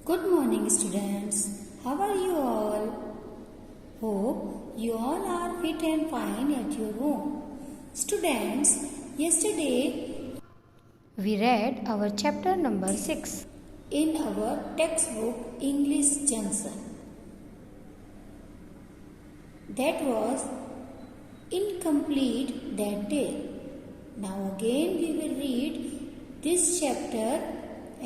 Good morning, students. How are you all? Hope you all are fit and fine at your home. Students, yesterday we read our chapter number 6 in our textbook English Junction. That was incomplete that day. Now again we will read this chapter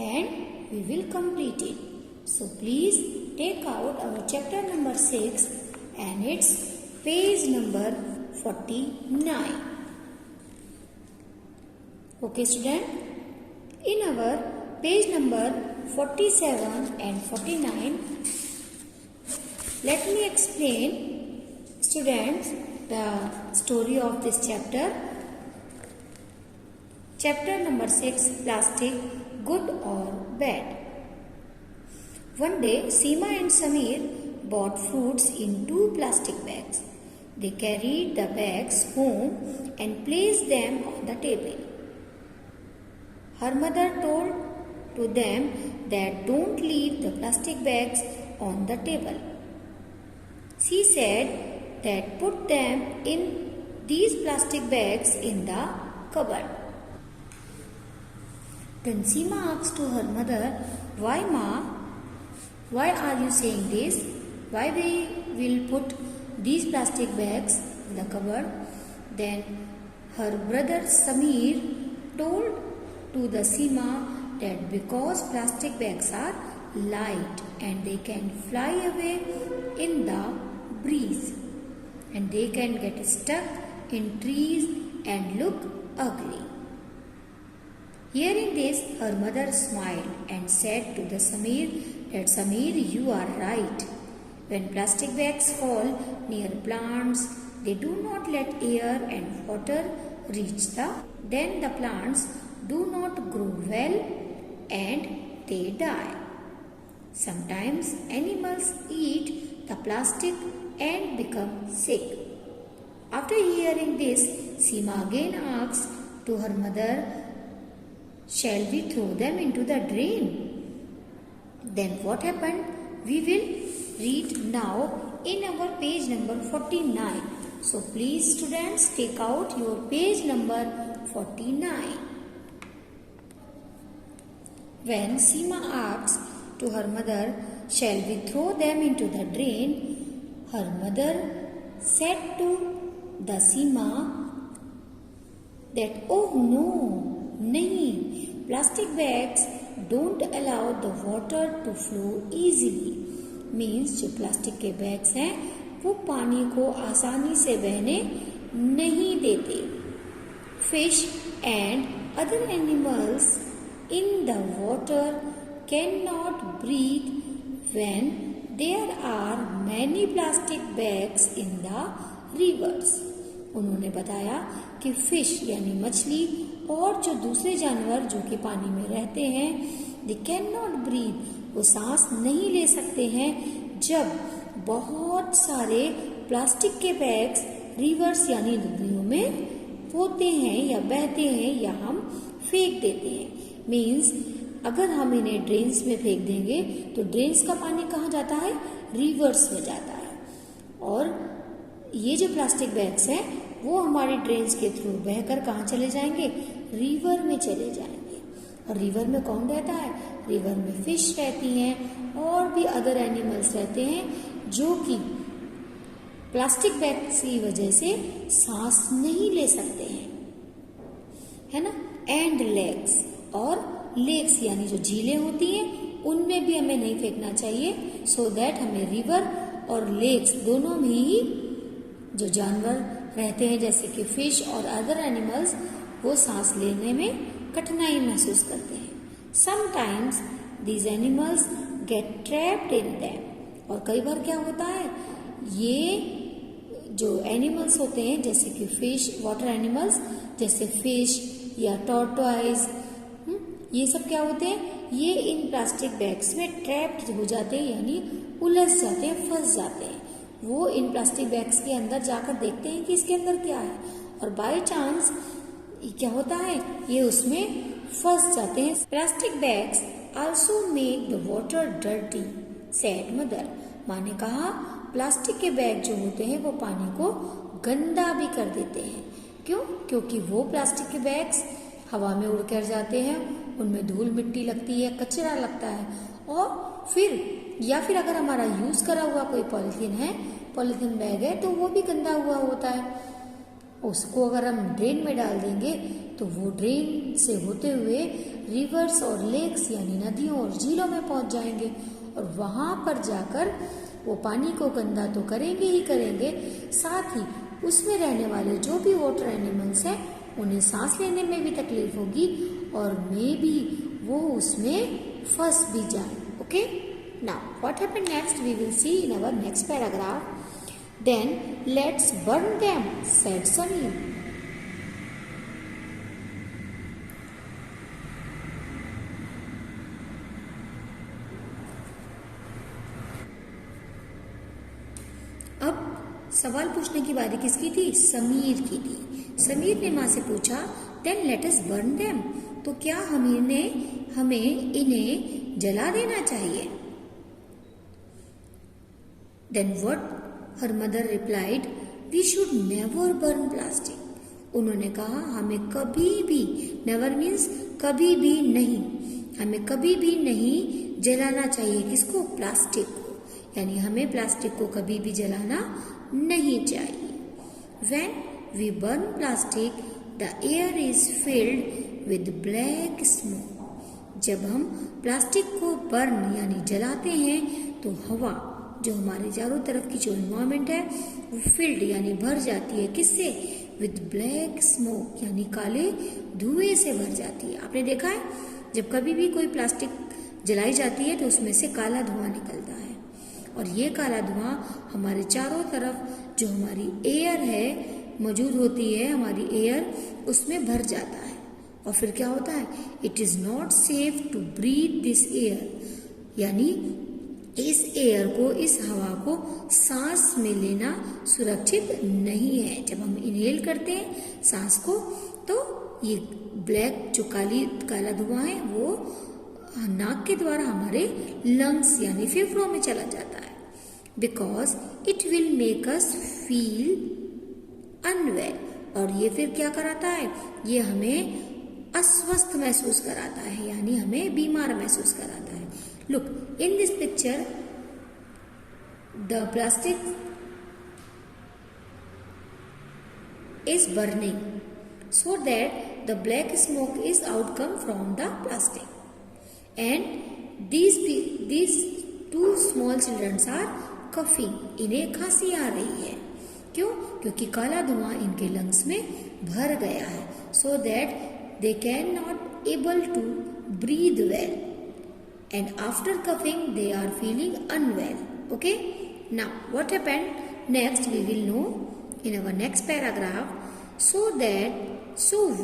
and we will complete it. So please take out our chapter number 6 and its page number 49. Okay student, in our page number 47 and 49, let me explain students the story of this chapter. Chapter number 6, Plastic, Good or Bad. One day, Seema and Samir bought fruits in 2 plastic bags. They carried the bags home and placed them on the table. Her mother told to them that don't leave the plastic bags on the table. She said that put them in these plastic bags in the cupboard. Then Seema asked to her mother, "Why, Ma? Why are you saying this? Why we will put these plastic bags in the cupboard?" Then her brother Samir told to the Seema that because plastic bags are light and they can fly away in the breeze and they can get stuck in trees and look ugly. Hearing this, her mother smiled and said to the Samir that Samir, you are right. When plastic bags fall near plants, they do not let air and water reach then the plants do not grow well and they die. Sometimes animals eat the plastic and become sick. After hearing this, Seema again asked to her mother, shall we throw them into the drain? Then what happened? We will read now in our page number 49. So please students, take out your page number 49. When Seema asked to her mother, shall we throw them into the drain? Her mother said to the Seema that, oh no, nahi, plastic bags don't allow the water to flow easily. Means जो plastic के bags हैं वो पानी को आसानी से बहने नहीं देते. Fish and other animals in the water cannot breathe when there are many plastic bags in the rivers. उन्होंने बताया कि फिश यानी मछली और जो दूसरे जानवर जो कि पानी में रहते हैं, दे कैन नॉट ब्रीथ, वो सांस नहीं ले सकते हैं जब बहुत सारे प्लास्टिक के बैग्स रिवर्स यानी नदियों में होते हैं या बहते हैं या हम फेंक देते हैं. मीन्स अगर हम इन्हें ड्रेन्स में फेंक देंगे तो ड्रेन्स का पानी कहाँ जाता है? रिवर्स में जाता है. और ये जो प्लास्टिक बैग्स हैं वो हमारे ड्रेन्स के थ्रू बहकर कहाँ चले जाएंगे? रिवर में चले जाएंगे. और रिवर में कौन रहता है? रिवर में फिश रहती हैं और भी अदर एनिमल्स रहते हैं जो कि प्लास्टिक बैग की वजह से सांस नहीं ले सकते हैं, है ना. एंड लेक्स, और लेक्स यानी जो झीलें होती हैं उनमें भी हमें नहीं फेंकना चाहिए. सो दैट हमें रिवर और लेक्स दोनों में ही जो जानवर रहते हैं जैसे कि फिश और अदर एनिमल्स वो सांस लेने में कठिनाई महसूस करते हैं. Sometimes these animals gate trapped in them. और कई बार क्या होता है, ये जो एनिमल्स होते हैं जैसे कि फिश, वाटर एनिमल्स जैसे फिश या टॉर्टोइज, ये सब क्या होते हैं, ये इन प्लास्टिक बैग्स में ट्रैप्ड हो जाते हैं यानी उलझ जाते हैं, फंस जाते हैं. वो इन प्लास्टिक बैग्स के अंदर जाकर देखते हैं कि इसके अंदर क्या है और बाय चांस ये क्या होता है, ये उसमें फंस जाते हैं। Plastic bags also make the water dirty, said mother. माँ ने कहा प्लास्टिक के बैग जो होते हैं वो पानी को गंदा भी कर देते हैं। क्यों? क्योंकि वो प्लास्टिक के बैग्स हवा में उड़ कर जाते हैं, उनमें धूल मिट्टी लगती है, कचरा लगता है, और फिर अगर हमारा यूज करा हुआ कोई पॉलीथीन बैग है तो वो भी गंदा हुआ होता है। उसको अगर हम ड्रेन में डाल देंगे तो वो ड्रेन से होते हुए रिवर्स और लेक्स यानी नदियों और झीलों में पहुंच जाएंगे, और वहां पर जाकर वो पानी को गंदा तो करेंगे ही करेंगे, साथ ही उसमें रहने वाले जो भी वाटर एनिमल्स हैं उन्हें सांस लेने में भी तकलीफ होगी, और मे भी वो उसमें फंस भी जाए। Okay, now what happened next we will see in our next paragraph. Then let's burn them, said Sameer. अब सवाल पूछने की बारी किसकी थी? समीर की थी। समीर ने माँ से पूछा Then let us burn them. तो क्या हमें इन्हें जला देना चाहिए? Then what her mother replied, we should never burn plastic. उन्होंने कहा हमें कभी भी, never means कभी भी नहीं, हमें कभी भी नहीं जलाना चाहिए। किसको? प्लास्टिक को, यानी हमें प्लास्टिक को कभी भी जलाना नहीं चाहिए। When we burn plastic, the air is filled with black smoke. जब हम प्लास्टिक को बर्न यानी जलाते हैं तो हवा जो हमारे चारों तरफ की जो एनवायरमेंट है वो फील्ड यानी भर जाती है। किससे? विद ब्लैक स्मोक यानी काले धुएं से भर जाती है। आपने देखा है जब कभी भी कोई प्लास्टिक जलाई जाती है तो उसमें से काला धुआं निकलता है, और ये काला धुआं हमारे चारों तरफ जो हमारी एयर है मौजूद होती है, हमारी एयर उसमें भर जाता है। और फिर क्या होता है? It is not safe to breathe this air, यानी इस एयर को, इस हवा को सांस में लेना सुरक्षित नहीं है। जब हम इनहेल करते हैं सांस को तो ये ब्लैक जो काला धुआं है वो नाक के द्वारा हमारे लंग्स यानी फेफड़ों में चला जाता है। Because it will make us feel unwell, और ये फिर क्या कराता है? ये हमें अस्वस्थ महसूस कराता है, यानी हमें बीमार महसूस कराता है। Look, in this picture, the plastic is burning so that the black smoke is outcome from the plastic, and these two small children are coughing. इन्हें खांसी आ रही है। क्यों? क्योंकि काला धुआं इनके लंग्स में भर गया है, so that they cannot able to breathe well. And after coughing, they are feeling unwell. Okay? Now, what happened? Next, we will know in our next paragraph. So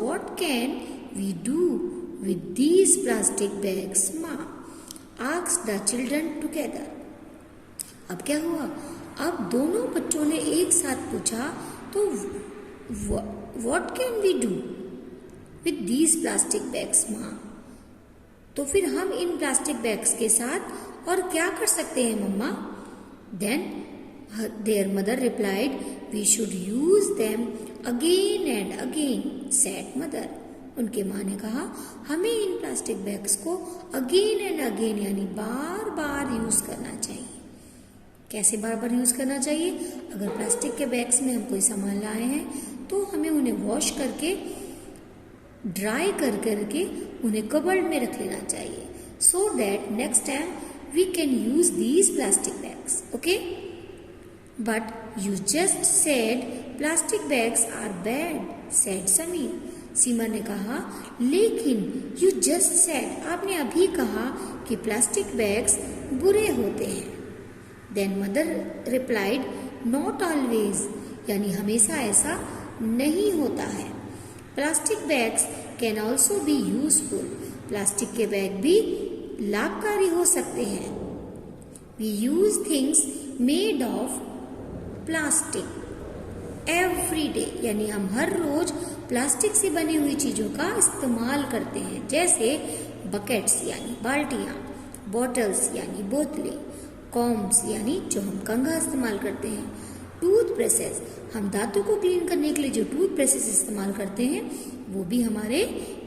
what can we do with these plastic bags, Ma? Asked the children together. अब क्या हुआ? अब दोनों बच्चों ने एक साथ पूछा, तो what can we do with these plastic bags, Ma? तो फिर हम इन प्लास्टिक बैग्स के साथ और क्या कर सकते हैं मम्मा? Then their mother replied, we should use them again and again, said mother. उनके माँ ने कहा हमें इन प्लास्टिक बैग्स को अगेन एंड अगेन यानी बार बार यूज करना चाहिए। कैसे बार बार यूज करना चाहिए? अगर प्लास्टिक के बैग्स में हम कोई सामान लाए हैं तो हमें उन्हें वॉश करके ड्राई करके उन्हें कबर्ड में रख लेना चाहिए, so that next time we can use these plastic bags. Okay? But you just said plastic bags are bad, said Sameer. सीमा ने कहा लेकिन you just said, आपने अभी कहा कि प्लास्टिक बैग्स बुरे होते हैं। Then mother replied, not always, यानी हमेशा ऐसा नहीं होता है। Plastic bags can also be useful, plastic के बैग भी लाभकारी हो सकते हैं। We use things made of plastic every day, यानी हम हर रोज प्लास्टिक से बनी हुई चीजों का इस्तेमाल करते हैं, जैसे बकेट्स यानी बाल्टियां, बॉटल्स यानी बोतलें, कॉम्ब्स यानी जो हम कंघा इस्तेमाल करते हैं, टूथ ब्रशेस, हम दांतों को क्लीन करने के लिए जो टूथ ब्रशेस इस्तेमाल करते हैं वो भी हमारे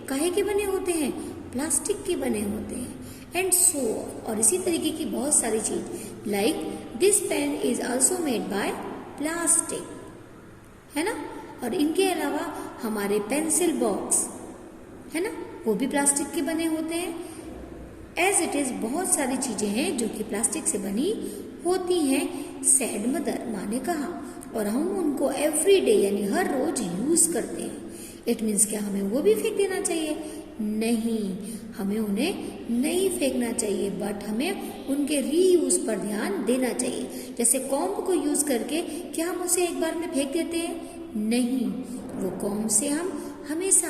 काहे के बने होते हैं, प्लास्टिक के बने होते हैं, एंड सो और इसी तरीके की बहुत सारी चीज, like this pen is also made by plastic, है ना। और इनके अलावा हमारे पेंसिल बॉक्स, है ना, वो भी प्लास्टिक के बने होते हैं। एज इट इज बहुत सारी चीजें हैं जो कि प्लास्टिक से बनी होती हैं, सैड मदर, माँ ने कहा, और हम उनको एवरी डे यानी हर रोज यूज करते हैं। इट मीन्स क्या हमें वो भी फेंक देना चाहिए? नहीं, हमें उन्हें नहीं फेंकना चाहिए, बट हमें उनके रीयूज पर ध्यान देना चाहिए। जैसे कॉम्ब को यूज करके क्या हम उसे एक बार में फेंक देते हैं? नहीं, वो कॉम्ब से हम हमेशा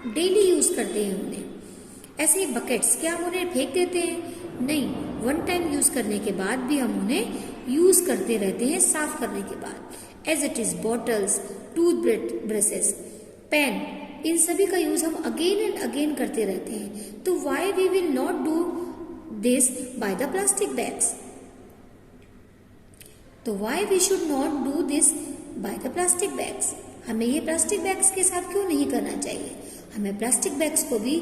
डेली यूज करते हैं उन्हें। ऐसे ही बकेट्स, क्या हम उन्हें फेंक देते हैं? नहीं, वन टाइम यूज करने के बाद भी हम उन्हें यूज करते रहते हैं साफ करने के बाद। As it is bottles, tooth brushes, pen, इन सभी का यूज हम अगेन एंड अगेन करते रहते हैं। तो why we will not do this by the plastic bags? तो why we should not do this by the plastic bags? हमें ये प्लास्टिक बैग्स के साथ क्यों नहीं करना चाहिए? हमें प्लास्टिक बैग्स को भी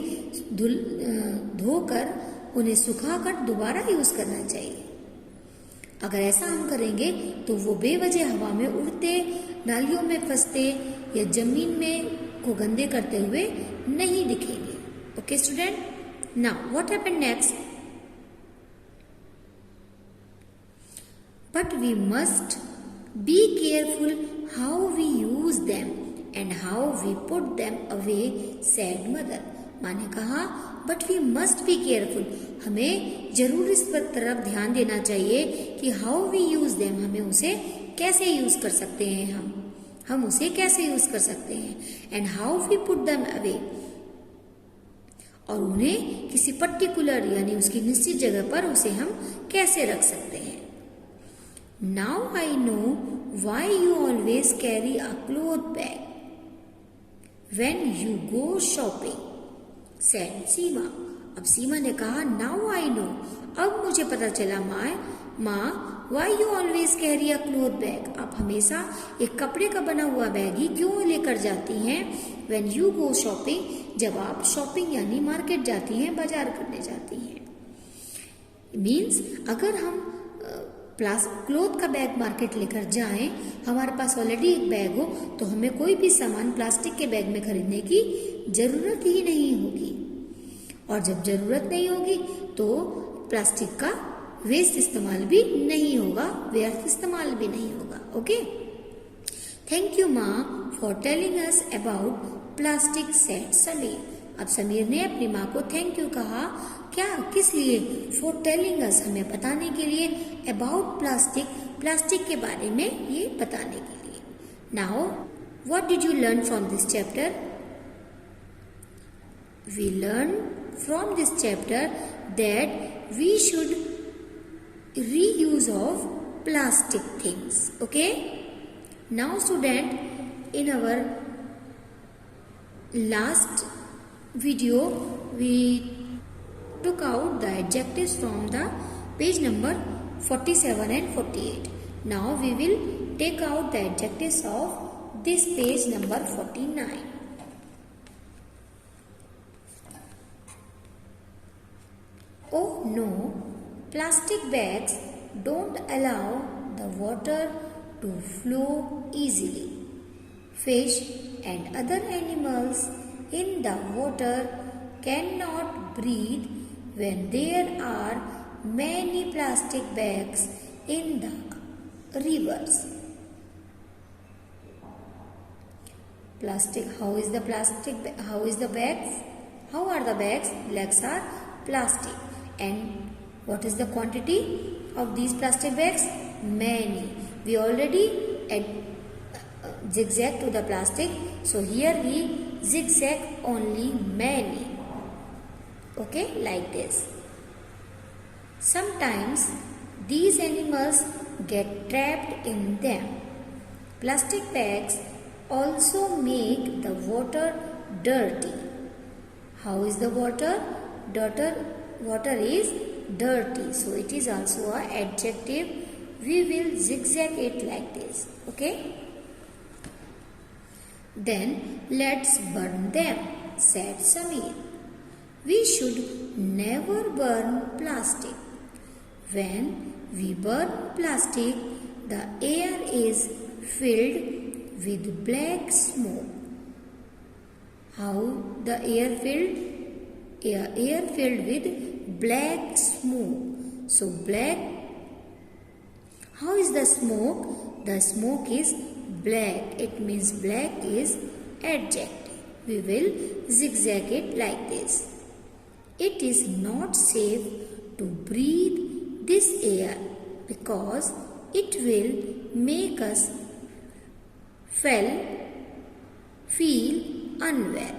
धोकर उन्हें सुखाकर दोबारा यूज करना चाहिए। अगर ऐसा हम करेंगे तो वो बेवजह हवा में उड़ते, नालियों में फंसते या जमीन में को गंदे करते हुए नहीं दिखेंगे। Okay student, now what happened next? But we must be careful how we use them and how we put them away, said mother. माँ ने कहा but we must be careful, हमें जरूर इस पर तरफ ध्यान देना चाहिए कि हाउ वी यूज देम, हमें उसे कैसे यूज कर सकते हैं, हम उसे कैसे यूज कर सकते हैं, and how we put them away, और उन्हें किसी पर्टिकुलर यानी उसकी निश्चित जगह पर उसे हम कैसे रख सकते हैं। Now I know why you always carry a cloth bag when you go shopping, said Seema. अब सीमा ने कहा नाउ आई नो, अब मुझे पता चला माँ, Y you always carry a cloth bag, आप हमेशा एक कपड़े का बना हुआ बैग ही क्यों लेकर जाती हैं? व्हेन यू गो शॉपिंग, जब आप शॉपिंग यानी मार्केट जाती हैं, बाजार करने जाती हैं। मीन्स अगर हम क्लोथ का बैग मार्केट लेकर जाएं, हमारे पास ऑलरेडी एक बैग हो, तो हमें कोई भी सामान प्लास्टिक के बैग में खरीदने की जरूरत ही नहीं होगी। और जब जरूरत नहीं होगी तो प्लास्टिक का वेस्ट इस्तेमाल भी नहीं होगा, व्यर्थ इस्तेमाल भी नहीं होगा। ओके, थैंक यू माँ for telling us about plastic, said Sameer. अब समीर ने अपनी माँ को थैंक यू कहा, क्या, किस लिए? फॉर टेलिंग अस, हमें बताने के लिए, अबाउट प्लास्टिक, प्लास्टिक के बारे में ये बताने के लिए। Now what did you learn from this chapter? We learn from this chapter that we should reuse of plastic things. Okay, now student, in our last video we took out the adjectives from the page number 47 and 48. Now we will take out the adjectives of this page number 49. Oh no, plastic bags don't allow the water to flow easily. Fish and other animals in the water cannot breathe when there are many plastic bags in the rivers. Plastic, how is the bags? How are the bags? Bags are plastic. And what is the quantity of these plastic bags? Many. We already zigzag to the plastic, so here we zigzag only many. Okay, like this. Sometimes these animals get trapped in them. Plastic bags also make the water dirty. How is the water? Water is dirty. So it is also an adjective. We will zigzag it like this. Okay? Then let's burn them, said Sameer. We should never burn plastic. When we burn plastic, the air is filled with black smoke. How the air filled? Air filled with black smoke. So black. How is the smoke? The smoke is black. It means black is adjective. We will zigzag it like this. It is not safe to breathe this air because it will make us feel unwell.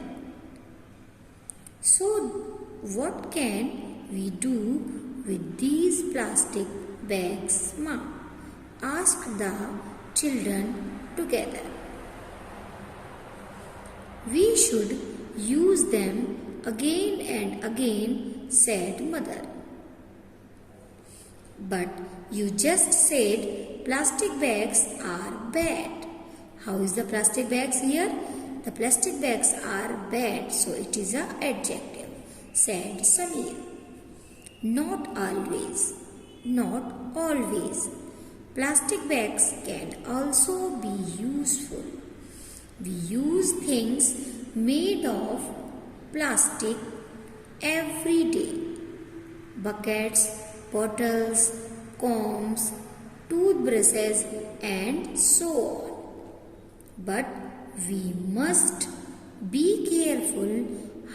So what can we do with these plastic bags, Ma? Asked the children together. We should use them again and again, said Mother. But you just said plastic bags are bad. How is the plastic bags here? The plastic bags are bad, so it is an adjective, said Sameer. Not always. Not always. Plastic bags can also be useful. We use things made of plastic every day. Buckets, bottles, combs, toothbrushes and so on. But we must be careful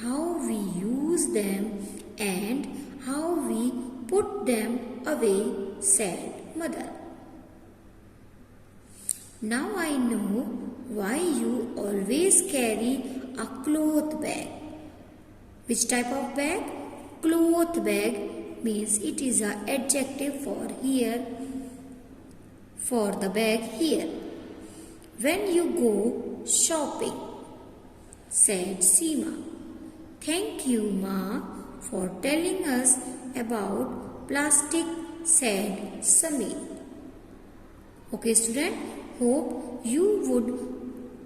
how we use them and how we put them away, said Mother. Now I know why you always carry a cloth bag. Which type of bag? Cloth bag means it is an adjective for the bag here. When you go shopping, said Seema. Thank you, Ma, for telling us about plastic, said Sameer. Okay, student, hope you would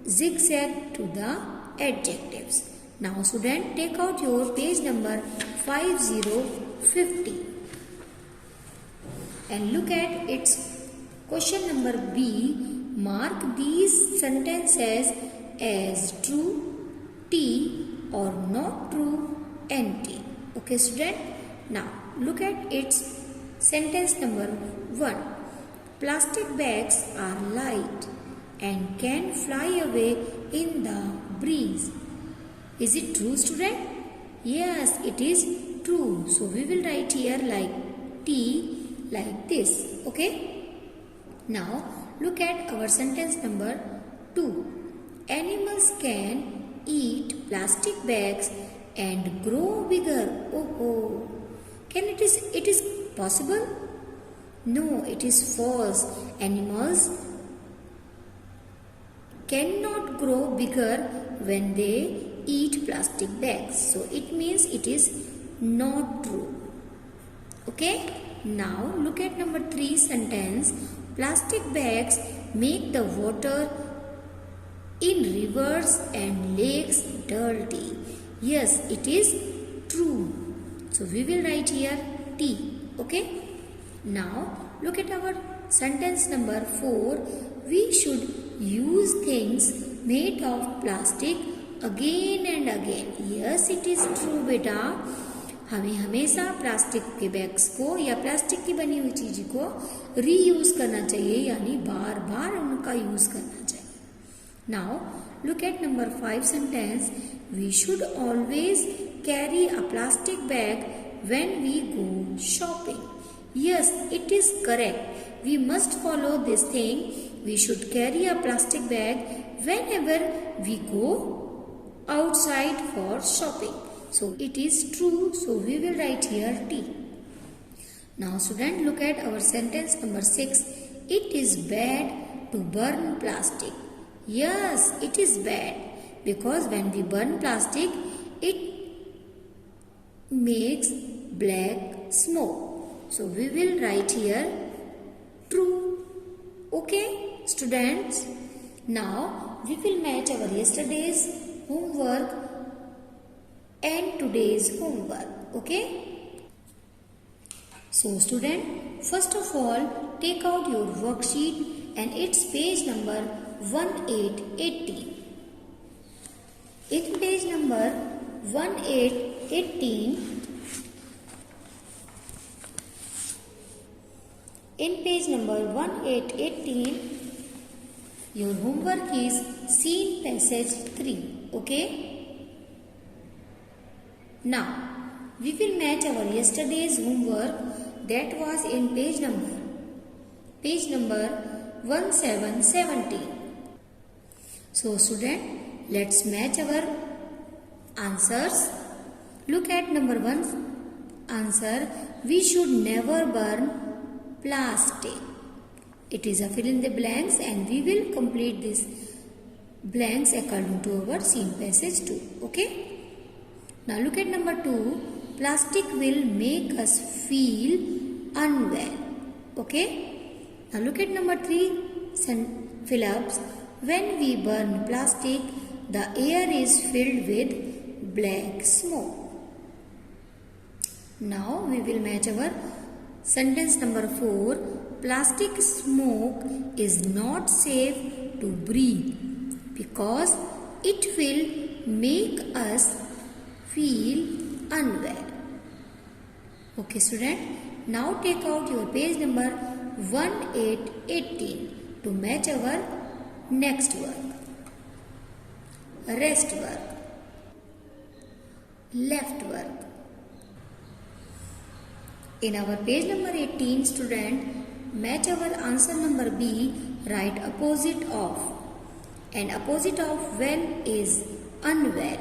zigzag to the adjectives. Now, student, take out your page number 5050 and look at its question number B. Mark these sentences as true, T, or not true, NT. Okay, student? Now, look at its sentence number 1. Plastic bags are light and can fly away in the breeze. Is it true, student? Yes, it is true. So, we will write here like T, like this. Okay? Now, look at our sentence number 2. Animals can eat plastic bags and grow bigger. Oh. Can it is possible? No, it is false. Animals cannot grow bigger when they eat plastic bags. So it means it is not true. Okay? Now look at number 3 sentence. Plastic bags make the water in rivers and lakes dirty. Yes, it is true. So we will write here T. Okay? Now look at our sentence number 4. We should use things made of plastic again and again. Yes, it is true बेटा. हमें हमेशा plastic के bags को या plastic की बनी हुई चीज को रीयूज करना चाहिए, यानी बार बार उनका यूज करना चाहिए. Now look at number 5 sentence. We should always carry a plastic bag when we go shopping. Yes, it is correct. We must follow this thing. We should carry a plastic bag whenever we go outside for shopping. So it is true. So we will write here T. Now student, look at our sentence number 6. It is bad to burn plastic. Yes, it is bad because when we burn plastic, it makes black smoke. So we will write here true. Okay, students. Now we will match our yesterday's homework and today's homework. Okay. So student, first of all, take out your worksheet and its page number 1818. In page number 1818, your homework is scene passage 3. Okay. Now, we will match our yesterday's homework that was in page number 1717. So student, let's match our answers. Look at number 1 answer. We should never burn plastic. It is a fill in the blanks and we will complete this blanks according to our scene passage 2. Okay. Now look at number 2. Plastic will make us feel unwell. Okay. Now look at number 3 fill-ups. When we burn plastic, the air is filled with black smoke. Now we will match our sentence number 4. Plastic smoke is not safe to breathe because it will make us feel unwell. Okay student, now take out your page number 1818 to match our next work. Rest work, left work. In our page number 18, student, match our answer number B, write opposite of. And opposite of well is unwell.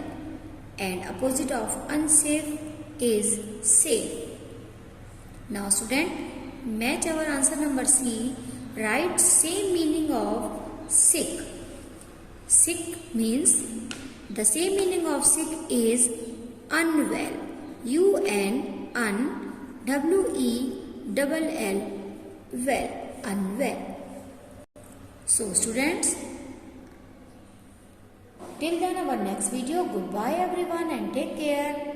And opposite of unsafe is safe. Now student, match our answer number C, write same meaning of sick. Sick means, the same meaning of sick is unwell. U-N-W-E-L-L, well, unwell. So students, till then our next video. Goodbye everyone and take care.